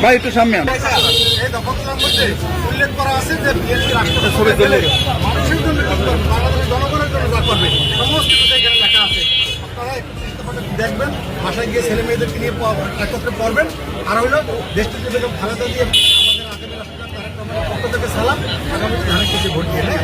ভাই একটু সামনে আন। এই দফাগুলোর মধ্যে উল্লেখ করা আছে যে বিএনপি রাষ্ট্র মানুষের জন্য বাংলাদেশের জনগণের জন্য যা করবে সমস্ত কিছু এখানে লেখা আছে। আপনারা একটু দেখবেন, বাসায় গিয়ে ছেলে মেয়েদেরকে নিয়ে একত্রে পড়বেন। আর হইল দেশটিতে বেগম খালেদা দিয়ে আমাদের আগামী রাষ্ট্রপতি তারেক রহমানের পক্ষ থেকে সালাম, আগামী ধানের কিছু ভোট দিয়ে হ্যাঁ।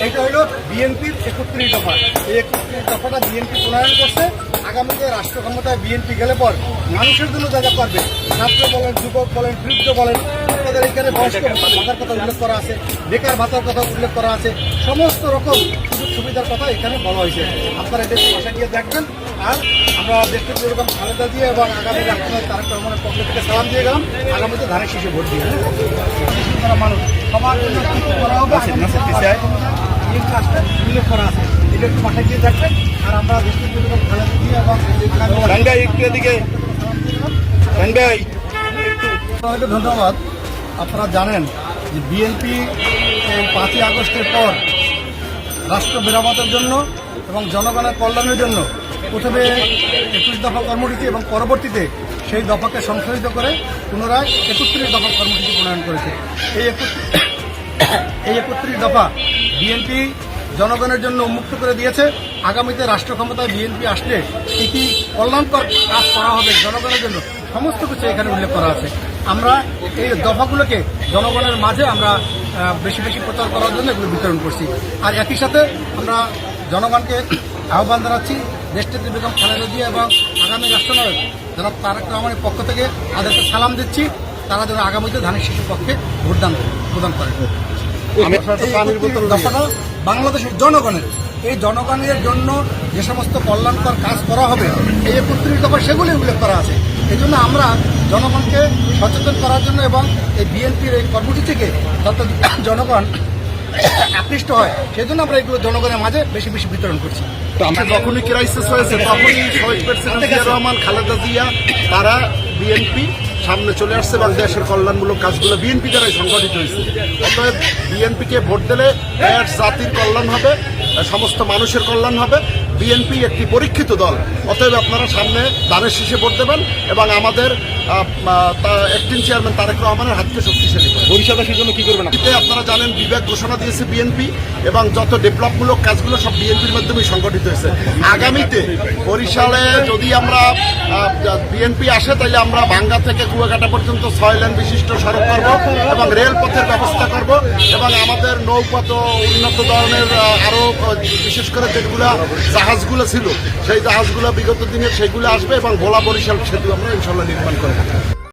এইটা হইল বিএনপির 31 দফা। এই 31 দফাটা বিএনপি প্রণয়ন করছে। আগামীতে রাষ্ট্র ক্ষমতায় বিএনপি গেলে পর মানুষের জন্য যা যা করবে, ছাত্র বলেন, যুবক বলেন, বৃদ্ধ বলেন, আপনাদের এখানে বয়স্ক ভাতার কথা উল্লেখ করা আছে, বেকার ভাতার কথা উল্লেখ করা আছে, সমস্ত রকম সুযোগ সুবিধার কথা এখানে বলা হয়েছে। আপনারা এদের ভাষা গিয়ে দেখবেন। আর আমরা দেশটির যেরকম খালেদা দিয়ে এবং আগামী রাষ্ট্রপতি তারেক রহমানের পক্ষ থেকে সালাম দিয়ে গেলাম, আগামীতে ধানের শীষে ভোট দিয়ে মানুষ সবার জন্য করা হবে উল্লেখ করা আছে। এটা একটু বাসায় গিয়ে দেখবেন। আর আমরা দেশটির যেরকম খালেদা দিয়ে এবং একটু এদিকে আপনাকে ধন্যবাদ। আপনারা জানেন যে বিএনপি এই 5ই আগস্টের পর রাষ্ট্র মেরামতের জন্য এবং জনগণের কল্যাণের জন্য প্রথমে 21 দফা কর্মসূচি এবং পরবর্তীতে সেই দফাকে সংশোধিত করে পুনরায় 31 দফা কর্মসূচি প্রণয়ন করেছে। এই 31 দফা বিএনপি জনগণের জন্য উন্মুক্ত করে দিয়েছে। আগামীতে রাষ্ট্র ক্ষমতায় বিএনপি আসলে কী কী কল্যাণকর কাজ করা হবে জনগণের জন্য সমস্ত কিছু এখানে উল্লেখ করা আছে। আমরা এই দফাগুলোকে জনগণের মাঝে আমরা বেশি বেশি প্রচার করার জন্য এগুলো বিতরণ করছি। আর একই সাথে আমরা জনগণকে আহ্বান জানাচ্ছি, দেশটিতে বেগম খালেদা জিয়া এবং আগামী রাষ্ট্রনায়ক জনাব তারেক রহমানের পক্ষ থেকে তাদেরকে সালাম দিচ্ছি। তারা যেন আগামীতে ধানের শীষের পক্ষে ভোটদান প্রদান করে। দফাটা বাংলাদেশের জনগণের, এই জনগণের জন্য যে সমস্ত কল্যাণকর কাজ করা হবে এই 31 দফা সেগুলি উল্লেখ করা আছে। এই জন্য আমরা জনগণকে সচেতন করার জন্য এবং এই বিএনপির এই কর্মসূচিকে যত জনগণ আকৃষ্ট হয় সেই জন্য আমরা এগুলো জনগণের মাঝে বেশি বেশি বিতরণ করছি। তো আমরা যখনই ক্রাইসিস হয়েছে তখনই শহীদ প্রেসিডেন্ট জিয়া রহমান, খালেদা জিয়া তারা বিএনপি সামনে চলে আসছে এবং দেশের কল্যাণমূলক কাজগুলো বিএনপি দ্বারাই সংগঠিত হয়েছে। অতএব বিএনপিকে ভোট দিলে দেশ জাতির কল্যাণ হবে, সমস্ত মানুষের কল্যাণ হবে। বিএনপি একটি পরীক্ষিত দল। অতএব আপনারা সামনে ধানের শীষে ভোট দেবেন এবং আমাদের অ্যাক্টিং চেয়ারম্যান তারেক রহমানের হাতকে শক্তিশালী করবেন। ভবিষ্যতে সেজন্য কি করবেন? আপনারা জানেন বিবেক ঘোষণা দিয়েছে বিএনপি এবং যত ডেভেলপমূলক কাজগুলো সব বিএনপির মাধ্যমেই সংগঠিত হয়েছে। আগামীতে বরিশালে যদি আমরা বিএনপি আসে তাহলে আমরা ভাঙ্গা থেকে কুয়াকাটা পর্যন্ত 6 লেন বিশিষ্ট সড়ক করব এবং রেলপথের ব্যবস্থা করব এবং আমাদের নৌপথ উন্নত ধরনের আরও বিশেষ করে যেগুলো জাহাজগুলো ছিল সেই জাহাজগুলো বিগত দিনের সেগুলো আসবে এবং ভোলা বরিশাল সেতু আমরা ইনশাল্লাহ নির্মাণ করব।